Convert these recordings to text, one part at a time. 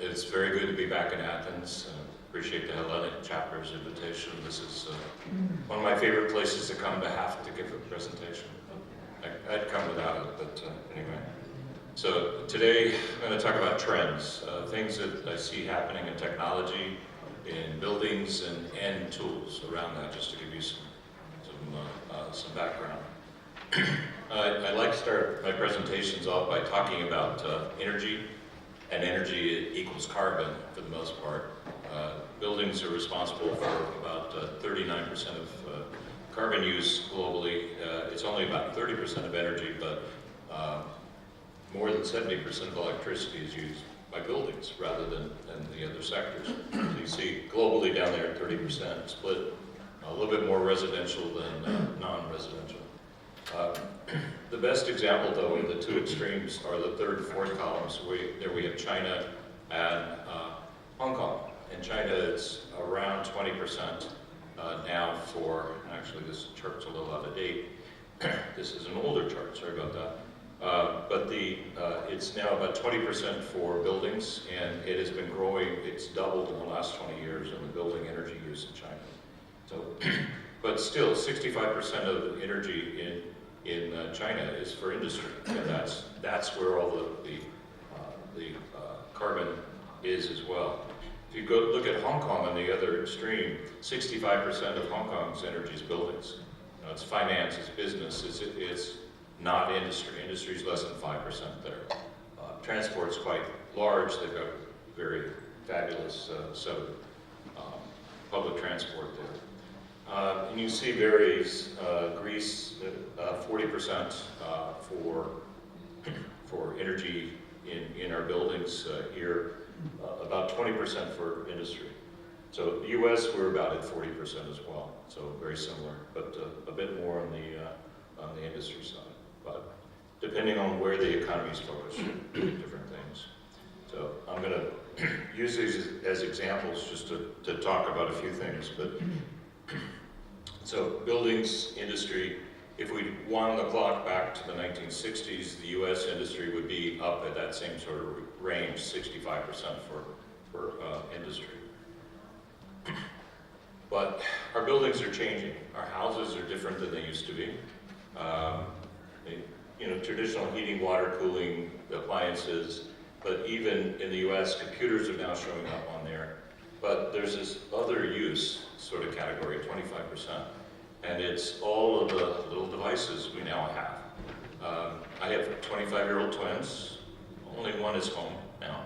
it's very good to be back in Athens. Appreciate the Hellenic chapter's invitation. This is one of my favorite places to come to have to give a presentation. I'd come without it, but anyway. So today I'm going to talk about trends, things that I see happening in technology, in buildings, and tools around that, just to give you some background. I'd like to start my presentations off by talking about energy, and energy equals carbon for the most part. Buildings are responsible for about 39% of carbon use globally. It's only about 30% of energy, but more than 70% of electricity is used by buildings rather than the other sectors. So you see globally down there 30% split, a little bit more residential than non-residential. The best example, though, of the two extremes are the third and fourth columns. There we have China and Hong Kong. In China, it's around 20% now for, actually this chart's a little out of date. This is an older chart, sorry about that. But it's now about 20% for buildings, and it has been growing. It's doubled in the last 20 years in the building energy use in China. So, but still, 65% of the energy in China is for industry, and that's where all the carbon is as well. If you go look at Hong Kong on the other extreme, 65% of Hong Kong's energy is buildings. It's finance, it's business, it's not industry. Industry is less than 5% there. Transport's quite large. They've got very fabulous set of public transport there. And you see varies, Greece, 40% for energy in our buildings here, about 20% for industry. So the US, we're about at 40% as well, so very similar, but a bit more on the industry side. But depending on where the economy is focused, different things. So I'm going to use these as examples just to talk about a few things. But so buildings, industry, if we wound the clock back to the 1960s, the US industry would be up at that same sort of range, 65% for industry. But our buildings are changing. Our houses are different than they used to be. Traditional heating, water, cooling, appliances, but even in the US, computers are now showing up on there. But there's this other use sort of category, 25%, and it's all of the little devices we now have. I have 25-year-old twins. Only one is home now.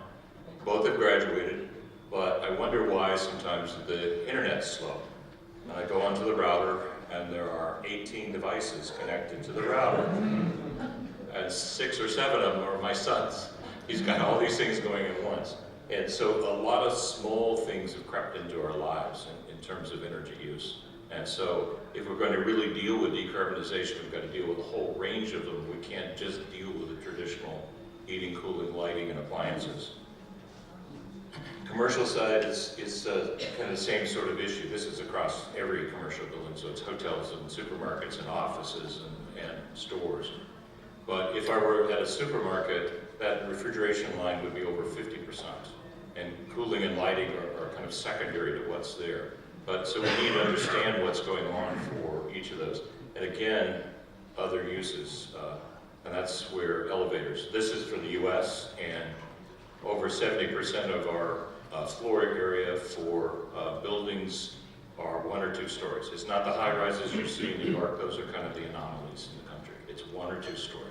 Both have graduated, but I wonder why sometimes the internet's slow. And I go onto the router, and there are 18 devices connected to the router. And 6 or 7 of them are my son's. He's got all these things going at once. And so a lot of small things have crept into our lives in terms of energy use. And so if we're going to really deal with decarbonization, we've got to deal with a whole range of them. We can't just deal with the traditional heating, cooling, lighting, and appliances. Commercial side is kind of the same sort of issue. This is across every commercial building, so it's hotels and supermarkets and offices and stores. But if I were at a supermarket, that refrigeration line would be over 50%. And cooling and lighting are kind of secondary to what's there. But so we need to understand what's going on for each of those. And again, other uses, and that's where elevators. This is for the US, and over 70% of our floor area for buildings are 1 or 2 stories. It's not the high rises you see in New York. Those are kind of the anomalies in the country. It's 1 or 2 stories.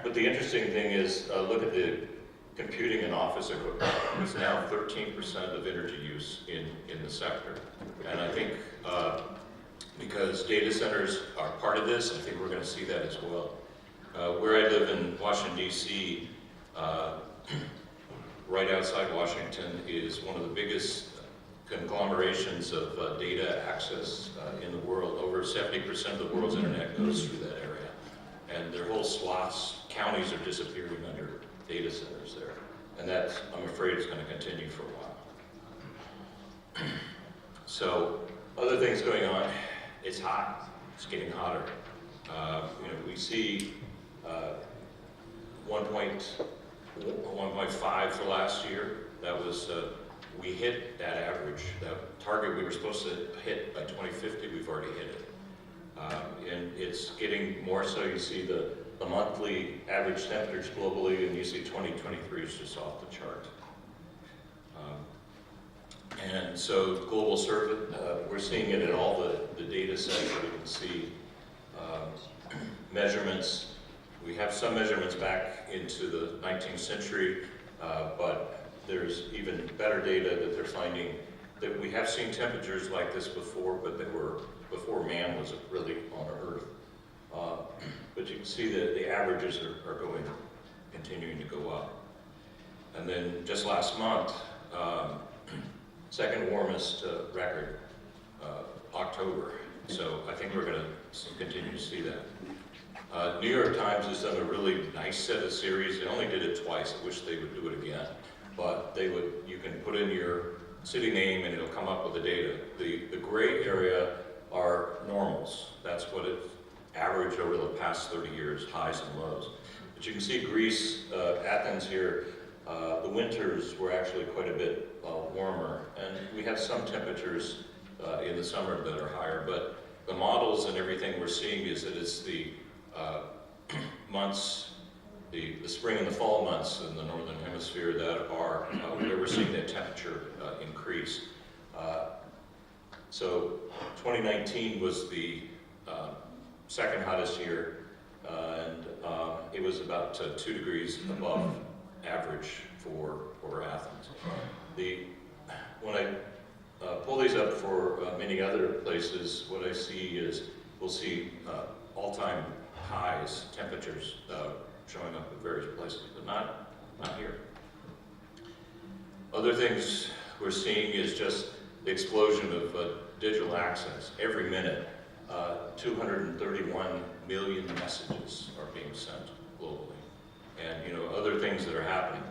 But the interesting thing is, look at the computing and office equipment. It's now 13% of energy use in the sector. And I think because data centers are part of this, I think we're going to see that as well. Where I live in Washington, D.C., right outside Washington is one of the biggest conglomerations of data access in the world. Over 70% of the world's internet goes through that area. And their whole swaths, counties are disappearing under data centers there. And that's, I'm afraid, is going to continue for a while. So, other things going on. It's hot. It's getting hotter. We see 1.5 1.5 for last year. That was, we hit that average. That target we were supposed to hit by 2050, we've already hit it. And it's getting more so. You see the monthly average temperatures globally, and you see 2023 is just off the chart. And so global survey, we're seeing it in all the data sets. We can see measurements. We have some measurements back into the 19th century, but there's even better data that they're finding that we have seen temperatures like this before, but they were before man was really on Earth. But you can see that the averages are continuing to go up. And then just last month, second warmest record, October. So I think we're going to continue to see that. New York Times has done a really nice set of series. They only did it twice. I wish they would do it again. But they would. You can put in your city name and it'll come up with the data. The gray area are normals. That's what it's averaged over the past 30 years, highs and lows. But you can see Greece, Athens here, the winters were actually quite a bit warmer. And we have some temperatures in the summer that are higher, but the models and everything we're seeing is that it's the months, the spring and the fall months in the northern hemisphere that are where we're seeing that temperature increase. So 2019 was the second hottest year, and it was about 2 degrees above average for Athens. When I pull these up for many other places, what I see is we'll see all-time highs, temperatures showing up at various places, but not here. Other things we're seeing is just the explosion of digital access. Every minute, 231 million messages are being sent globally. And other things that are happening.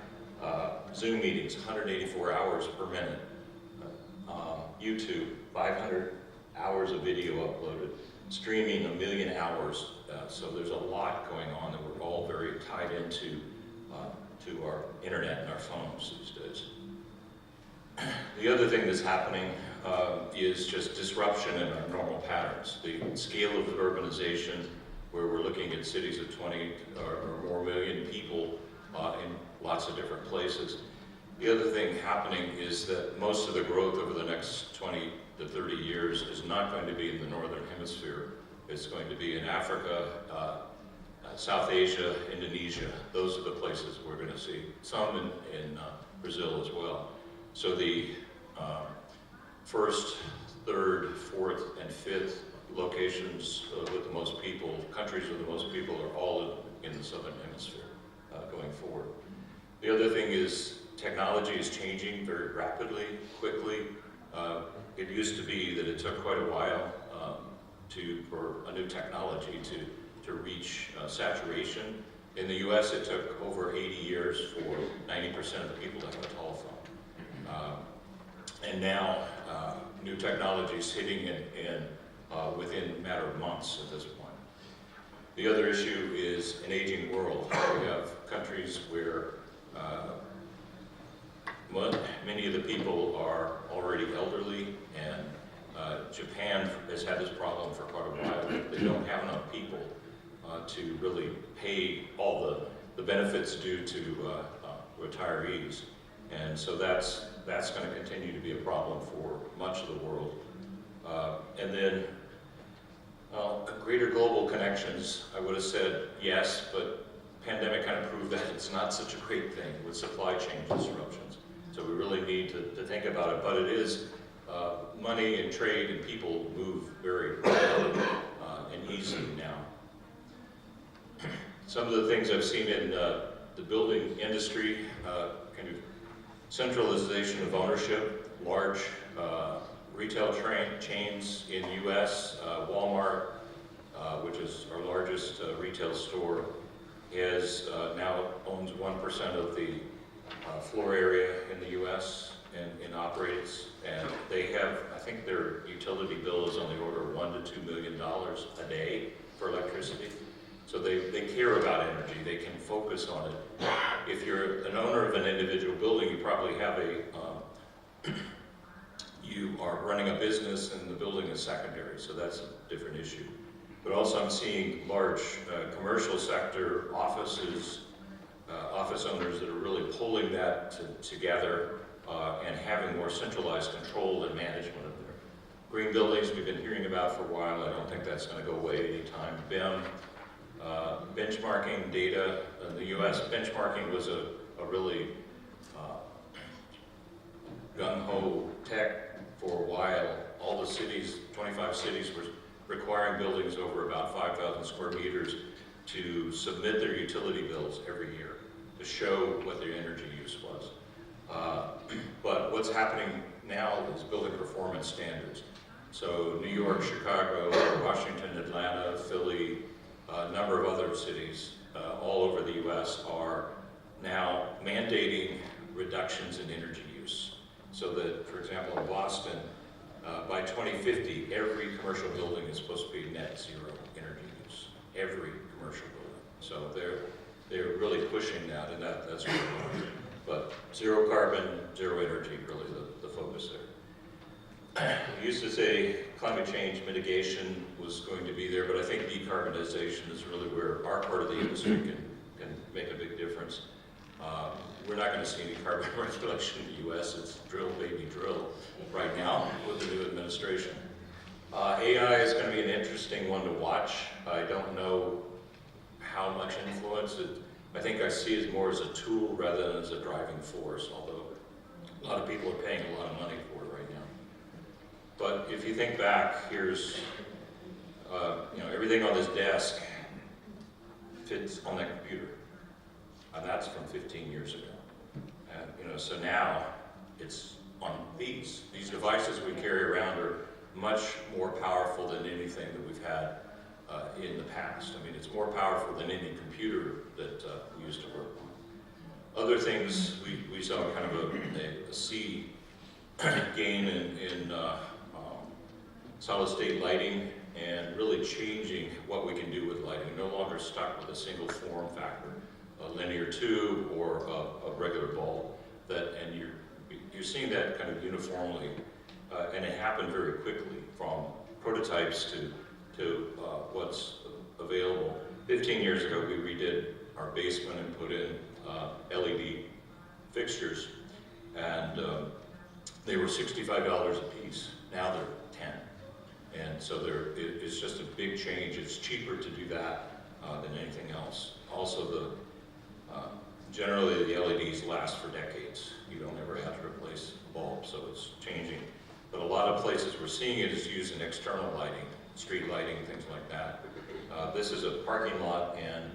Zoom meetings, 184 hours per minute. YouTube, 500 hours of video uploaded. Streaming, 1 million hours. So there's a lot going on that we're all very tied into to our internet and our phones these days. The other thing that's happening is just disruption in our normal patterns. The scale of urbanization, where we're looking at cities of 20 or more million people in lots of different places. The other thing happening is that most of the growth over the next 20 to 30 years is not going to be in the northern hemisphere. It's going to be in Africa, South Asia, Indonesia. Those are the places we're going to see. Some in Brazil as well. So the first, third, fourth, and fifth locations with the most people, countries with the most people, are all in the southern hemisphere going forward. The other thing is technology is changing very rapidly, quickly. It used to be that it took quite a while for a new technology to reach saturation. In the US, it took over 80 years for 90% of the people to have a telephone. And now, new technology is hitting within a matter of months at this point. The other issue is an aging world. We have countries where many of the people are already elderly, and Japan has had this problem for quite a while. They don't have enough people to really pay all the benefits due to retirees. And so that's going to continue to be a problem for much of the world. And then greater global connections, I would have said yes, but pandemic kind of proved that it's not such a great thing with supply chain disruptions. So we really need to think about it, but it is money and trade and people move very quickly and easily now. Some of the things I've seen in the building industry, kind of centralization of ownership, large retail chains in the US, Walmart, which is our largest retail store, now owns 1% of the floor area in the US and operates, and they have, I think their utility bill is on the order of $1 to $2 million a day for electricity. So they care about energy, they can focus on it. If you're an owner of an individual building, you probably have you are running a business and the building is secondary, so that's a different issue. But also I'm seeing large commercial sector offices, office owners that are really pulling that together and having more centralized control and management of their green buildings we've been hearing about for a while. I don't think that's going to go away anytime. BEMP, benchmarking data in the US, benchmarking was a really gung-ho tech for a while. All the cities, 25 cities, were requiring buildings over about 5,000 square meters to submit their utility bills every year to show what their energy use was. But what's happening now is building performance standards. So New York, Chicago, Washington, Atlanta, Philly, a number of other cities all over the US are now mandating reductions in energy use. So that, for example, in Boston, by 2050, every commercial building is supposed to be net zero energy use. Every commercial building. So they're really pushing that, and that's what we're doing. But zero carbon, zero energy, really the focus there. We used to say climate change mitigation was going to be there, but I think decarbonization is really where our part of the industry can make a big difference. We're not going to see any carbon reduction in the US. It's drill, baby, drill right now with the new administration. AI is going to be an interesting one to watch. I don't know how much influence it. I think I see it more as a tool rather than as a driving force, although a lot of people are paying a lot of money for it right now. But if you think back, here's everything on this desk fits on that computer. And that's from 15 years ago. And so now it's on these devices we carry around are much more powerful than anything that we've had in the past. I mean, it's more powerful than any computer that we used to work on. Other things, we saw kind of a sea gain in solid state lighting and really changing what we can do with lighting. No longer stuck with a single form factor, a linear tube or a regular bulb. And you're seeing that kind of uniformly, and it happened very quickly from prototypes to what's available. 15 years ago, we redid our basement and put in LED fixtures, and they were $65 a piece. Now they're 10, and so it's just a big change. It's cheaper to do that than anything else. Also, generally the LEDs last for decades. You don't ever have to replace the bulb, so it's changing. But a lot of places we're seeing it is used in external lighting, street lighting, things like that. This is a parking lot, and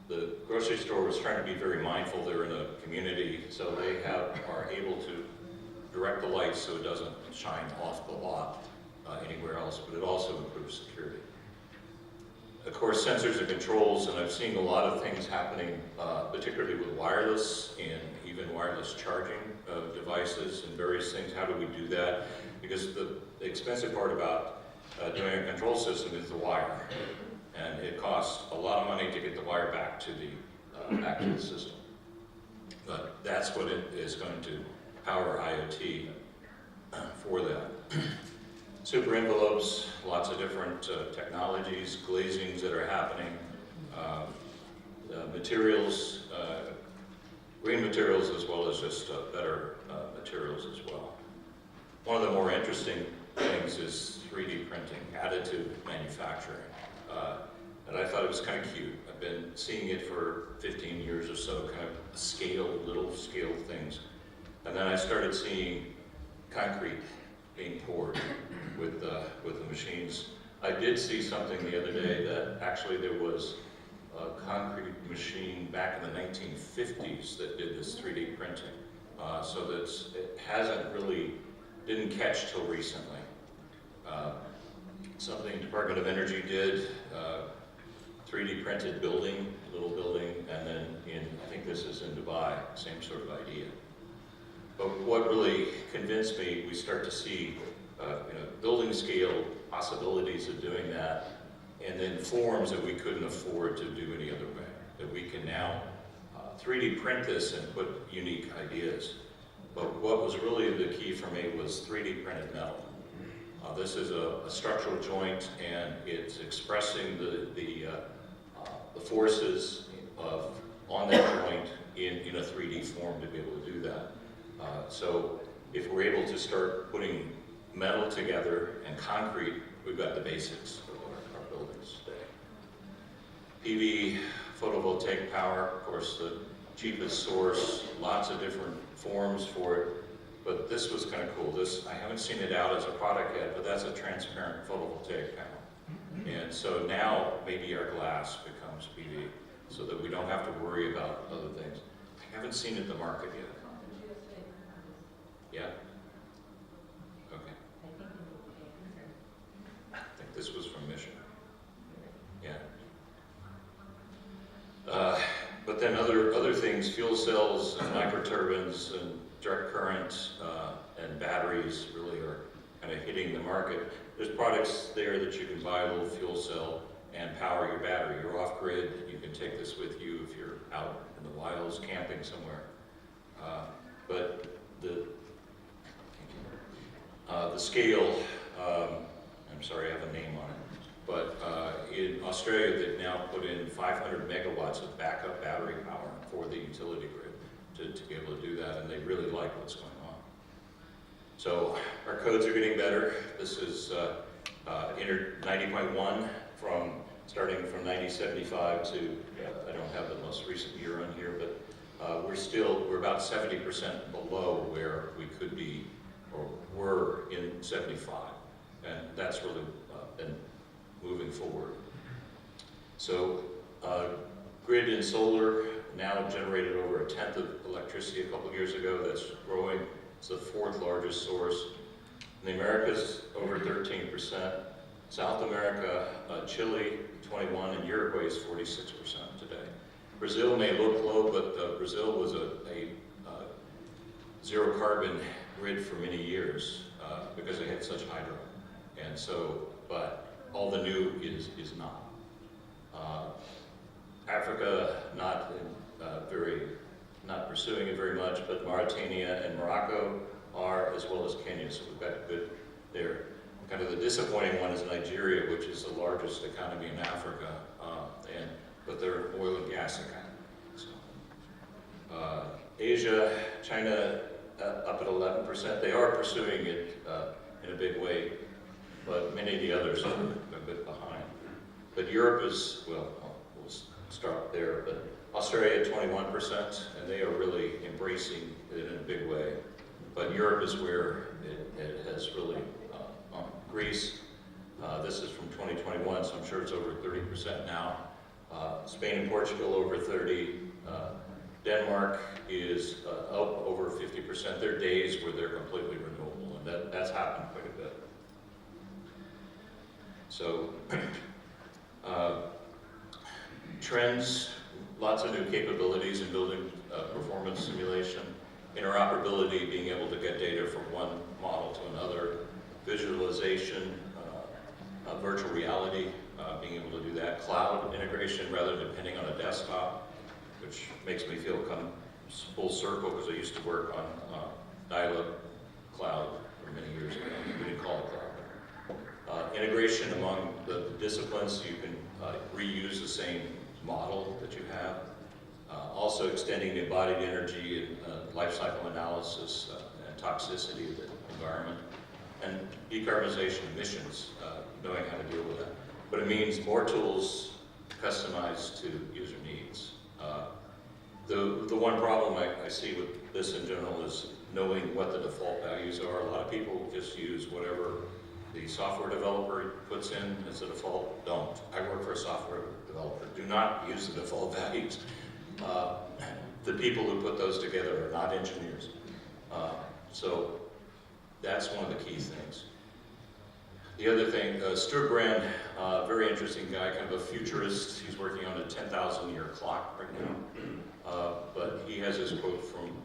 the grocery store was trying to be very mindful. They're in a community, so they are able to direct the lights so it doesn't shine off the lot anywhere else, but it also improves security. Of course, sensors and controls, and I've seen a lot of things happening, particularly with wireless and even wireless charging of devices and various things. How do we do that? Because the expensive part about doing a control system is the wire, and it costs a lot of money to get the wire back to the system. But that's what it is going to power IoT for that. Super envelopes, lots of different technologies, glazings that are happening, materials, green materials as well as just better materials as well. One of the more interesting things is 3D printing, additive manufacturing. And I thought it was kind of cute. I've been seeing it for 15 years or so, kind of little scale things. And then I started seeing concrete being poured with the machines. I did see something the other day that actually there was a concrete machine back in the 1950s that did this 3D printing. So that it didn't catch till recently. Something Department of Energy did, 3D printed little building, and then I think this is in Dubai, same sort of idea. But what really convinced me, we start to see building scale possibilities of doing that, and then forms that we couldn't afford to do any other way. That we can now 3D print this and put unique ideas. But what was really the key for me was 3D printed metal. This is a structural joint, and it's expressing the forces on that joint in a 3D form to be able to do that. So if we're able to start putting metal together and concrete, we've got the basics of our buildings today. PV, photovoltaic power, of course, the cheapest source, lots of different forms for it. But this was kind of cool. I haven't seen it out as a product yet, but that's a transparent photovoltaic panel. And so now maybe our glass becomes PV, so that we don't have to worry about other things. I haven't seen it in the market yet. Yeah? Okay. I think this was from Michigan. Yeah. But then other things, fuel cells and microturbines and direct current and batteries really are kind of hitting the market. There's products there that you can buy, a little fuel cell, and power your battery. You're off-grid, you can take this with you if you're out in the wilds camping somewhere. But the scale, I'm sorry, I have a name on it, but in Australia they've now put in 500 megawatts of backup battery power for the utility grid to be able to do that, and they really like what's going on. So our codes are getting better. This is 90.1 starting from 9075 to, I don't have the most recent year on here, but we're about 70% below where we could be or were in 75. And that's really been moving forward. So grid and solar now generated over 1/10 of electricity a couple of years ago. That's growing. It's the 4th largest source. In the Americas, over 13%. South America, Chile, 21%, and Uruguay is 46% today. Brazil may look low, but Brazil was a zero carbon grid for many years because they had such hydro. And so, but all the new is not. Africa, not pursuing it very much, but Mauritania and Morocco are, as well as Kenya, so we've got good there. Kind of the disappointing one is Nigeria, which is the largest economy in Africa, but they're an oil and gas economy. So, Asia, China, up at 11%. They are pursuing it in a big way, but many of the others are a bit behind. But Europe is, well, we'll start there, but Australia 21%, and they are really embracing it in a big way. But Europe is where it has really, Greece, this is from 2021, so I'm sure it's over 30% now. Spain and Portugal over 30%. Denmark is up over 50%. There are days where they're completely renewable, and that's happened quite a bit. So, trends, lots of new capabilities in building performance simulation, interoperability, being able to get data from one model to another, visualization, virtual reality, being able to do that, cloud integration rather than depending on a desktop, which makes me feel come full circle because I used to work on dial-up cloud for many years ago. We didn't call it cloud. Integration among the disciplines, so you can reuse the same model that you have. Also extending the embodied energy and life cycle analysis and toxicity of the environment. And decarbonization emissions, knowing how to deal with that. But it means more tools customized to user needs. The one problem I see with this in general is knowing what the default values are. A lot of people just use whatever the software developer puts in as the default. Don't. I work for a software developer. Do not use the default values. The people who put those together are not engineers. So that's one of the key things. The other thing, Stuart Brand, very interesting guy, kind of a futurist. He's working on a 10,000-year clock right now. But he has this quote from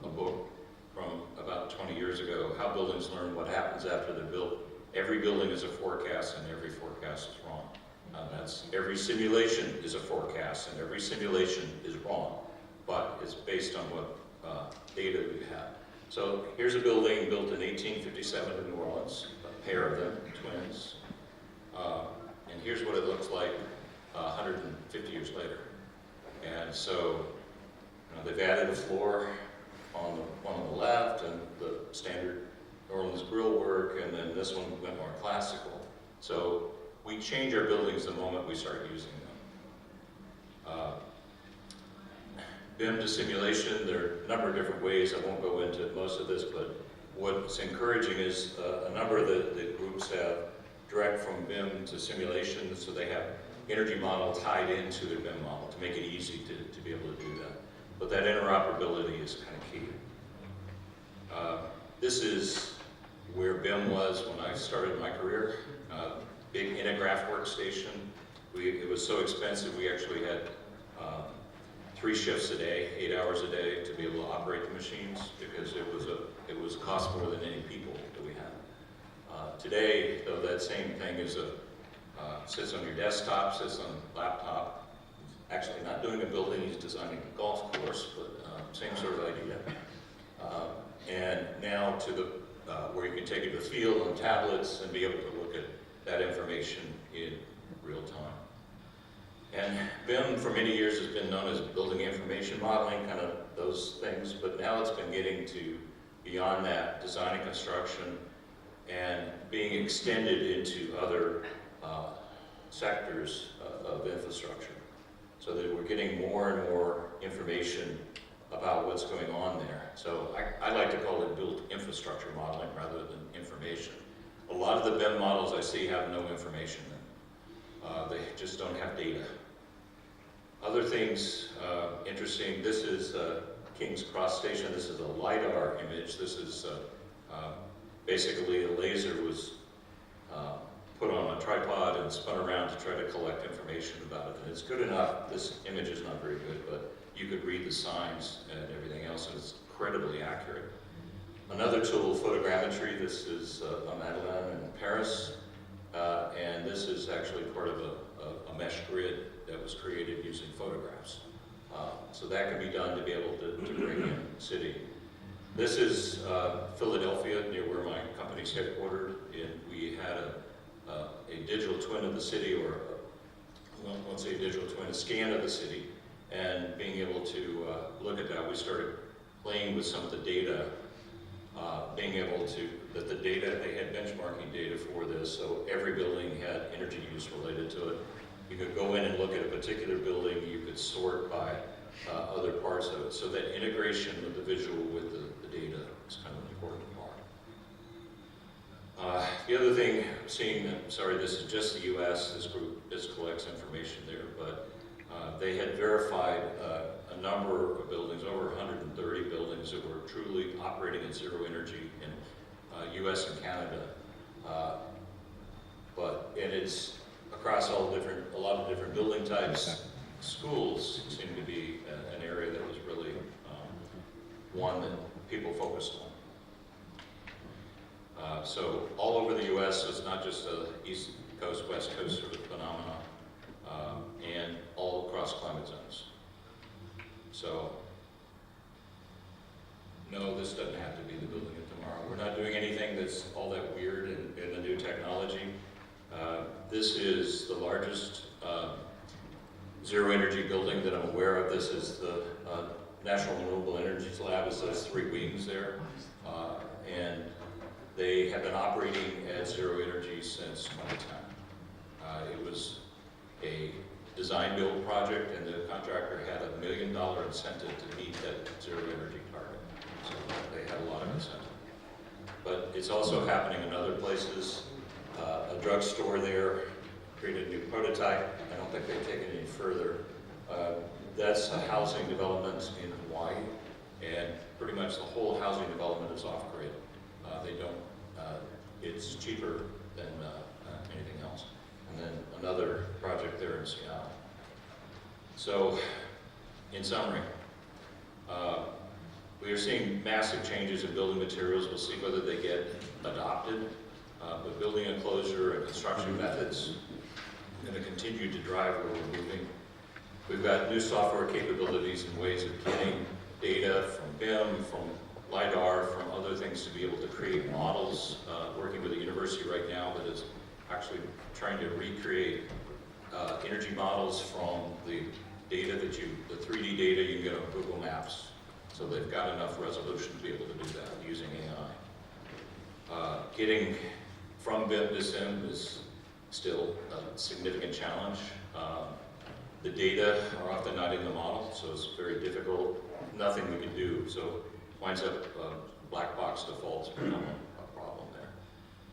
a book from about 20 years ago, How Buildings Learn What Happens After They're Built. Every building is a forecast, and every forecast is wrong. That's every simulation is a forecast, and every simulation is wrong. but it's based on what data we have. So here's a building built in 1857 in New Orleans, a pair of them, twins. And here's what it looks like 150 years later. And so they've added a floor on the one on the left and the standard New Orleans grill work, and then this one went more classical. So we change our buildings the moment we start using them. BEMP to simulation, there are a number of different ways. I won't go into most of this, but what's encouraging is a number of the groups have direct from BEMP to simulation, so they have energy model tied into the BEMP model to make it easy to be able to do that. But that interoperability is kind of key. This is where BEMP was when I started my career. Big Integraph workstation. It was so expensive, we actually had 3 shifts a day, 8 hours a day, to be able to operate the machines, because it was cost more than any people that we had. Today, though, that same thing is sits on your desktop, sits on a laptop. Actually, not doing a building, he's designing a golf course, but same sort of idea. And now to the where you can take it to the field on tablets and be able to look at that information in real time. And BEMP for many years has been known as building information modeling, kind of those things, but now it's been getting to beyond that, design and construction, and being extended into other sectors of infrastructure. So that we're getting more and more information about what's going on there. So I like to call it built infrastructure modeling rather than information. A lot of the BEMP models I see have no information in them. They just don't have data. Other things interesting, this is King's Cross Station. This is a LiDAR image. This is basically a laser was put on a tripod and spun around to try to collect information about it. And it's good enough. This image is not very good, but you could read the signs and everything else, and it's incredibly accurate. Another tool, photogrammetry. This is a Madeleine in Paris, and this is actually part of a mesh grid that was created using photographs. So that can be done to be able to bring in the city. This is Philadelphia, near where my company's headquartered. We had a digital twin of the city, or I won't say digital twin, a scan of the city, and being able to look at that, we started playing with some of the data, being able to, that the data, they had benchmarking data for this, so every building had energy use related to it. You could go in and look at a particular building, you could sort by other parts of it, so that integration of the visual with the data is kind of an important part. The other thing, sorry, this is just the US, this group collects information there, but they had verified a number of buildings, over 130 buildings that were truly operating at zero energy in US and Canada. And it's across a lot of different building types. Schools seem to be an area that was really one that people focused on. So all over the US, it's not just a East Coast, West Coast sort of phenomenon, and all across climate zones. So, no, this doesn't have to be the building of tomorrow. We're not doing anything that's all that weird in the new technology. This is the largest zero energy building that I'm aware of. This is the National Renewable Energy Lab. It says 3 wings there. And they have been operating at zero energy since 2010. It was a design build project, and the contractor had $1 million incentive to meet that zero energy target. So they had a lot of incentive. But it's also happening in other places. A drugstore there created a new prototype. I don't think they've taken it any further. That's a housing development in Hawaii, and pretty much the whole housing development is off-grid. They don't, it's cheaper than anything else. And then another project there in Seattle. So, in summary, we are seeing massive changes in building materials. We'll see whether they get adopted. But building enclosure and construction methods are going to continue to drive where we're moving. We've got new software capabilities and ways of getting data from BEMP, from LiDAR, from other things to be able to create models. Working with a university right now that is actually trying to recreate energy models from the data that the 3D data you get on Google Maps. So they've got enough resolution to be able to do that using AI. Getting from BEMP to SIM is still a significant challenge. The data are often not in the model, so it's very difficult. Nothing we can do, so winds up black box defaults become a problem there.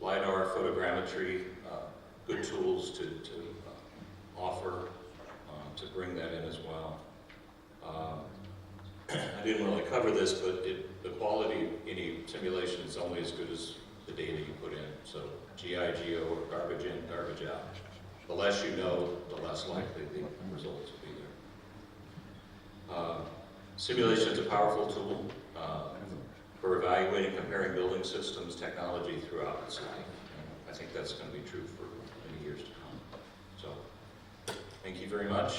LiDAR, photogrammetry, good tools to offer to bring that in as well. I didn't really cover this, but the quality of any simulation is only as good as the data you put in. So GI, GO, or garbage in, garbage out. The less you know, the less likely the results will be there. Simulation is a powerful tool for evaluating, comparing building systems, technology throughout the city. And I think that's going to be true for many years to come. So, thank you very much.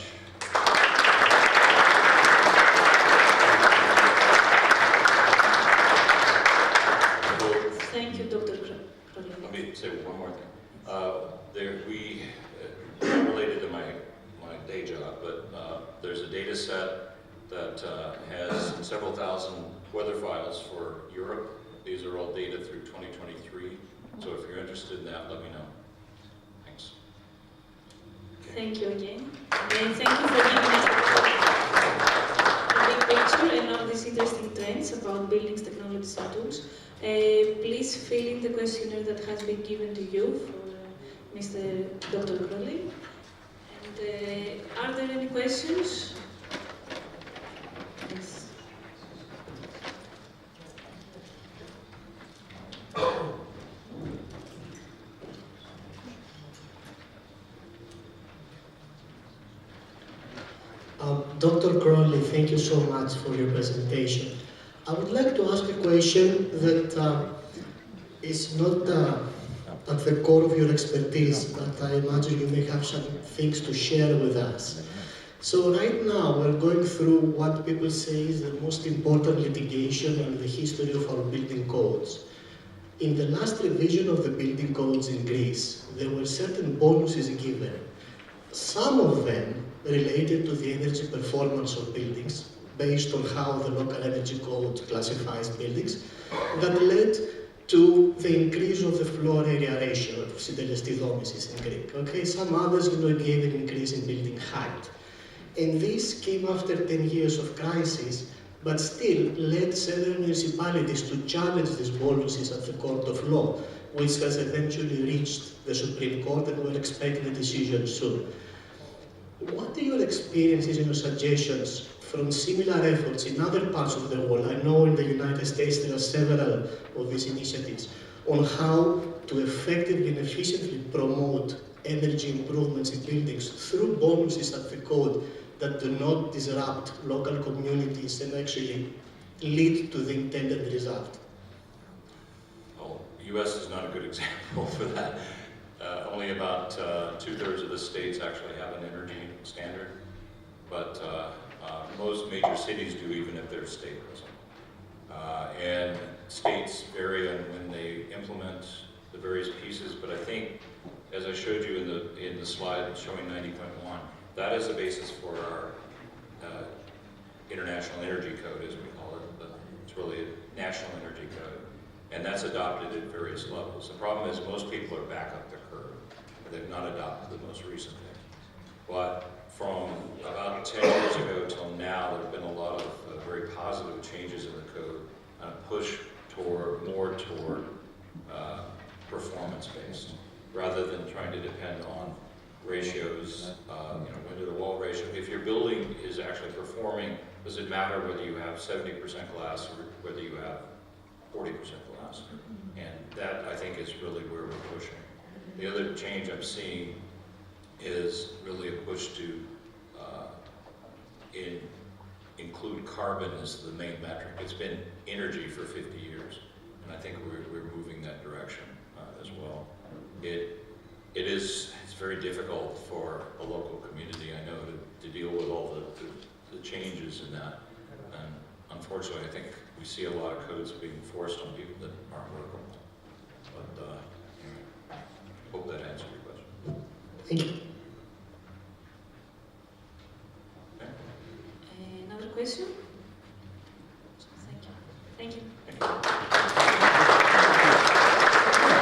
Thank you, Dr. Crowley. Let me say one more thing. Related to my day job, but there's a data set that has several thousand weather files for Europe. These are all data through 2023. So if you're interested in that, let me know. Thanks. Thank you again. And thank you for giving us a big picture and all these interesting trends about buildings, technologies, and tools. Please fill in the questionnaire that has been given to you for Mr. Dr. Crowley. And are there any questions? Yes. Dr. Crowley, thank you so much for your presentation. I would like to ask a question that is not at the core of your expertise, but I imagine you may have some things to share with us. So right now we're going through what people say is the most important litigation in the history of our building codes. In the last revision of the building codes in Greece, there were certain bonuses given. Some of them related to the energy performance of buildings, based on how the local energy code classifies buildings, that led to the increase of the floor area ratio, συντελεστή in Greek. Okay, some others gave an increase in building height. And this came after 10 years of crisis, but still led several municipalities to challenge these bonuses at the court of law, which has eventually reached the Supreme Court, and we're expecting a decision soon. What are your experiences and your suggestions from similar efforts in other parts of the world? I know in the United States there are several of these initiatives on how to effectively and efficiently promote energy improvements in buildings through bonuses at the code that do not disrupt local communities and actually lead to the intended result. Well, the U.S. is not a good example for that. Only about 2/3 of the states actually have an energy standard, but most major cities do, even if their state doesn't. And states vary on when they implement the various pieces, but I think, as I showed you in the slide showing 90.1, that is the basis for our International Energy Code, as we call it. It's really a national energy code, and that's adopted at various levels. The problem is most people are back up the curve. They've not adopted the most recent thing. But from about 10 years ago till now, there have been a lot of very positive changes in the code, push more toward performance-based, rather than trying to depend on ratios, window to wall ratio. If your building is actually performing, does it matter whether you have 70% glass or whether you have 40% glass? And that, I think, is really where we're pushing. The other change I'm seeing is really a push to include carbon as the main metric. It's been energy for 50 years, and I think we're moving that direction as well. it's very difficult for a local community, I know, to deal with all the changes in that. And unfortunately, I think we see a lot of codes being forced on people that aren't workable. But anyway, hope that answered your question. Thank you. Okay. Another question? Thank you. Thank you. Thank you.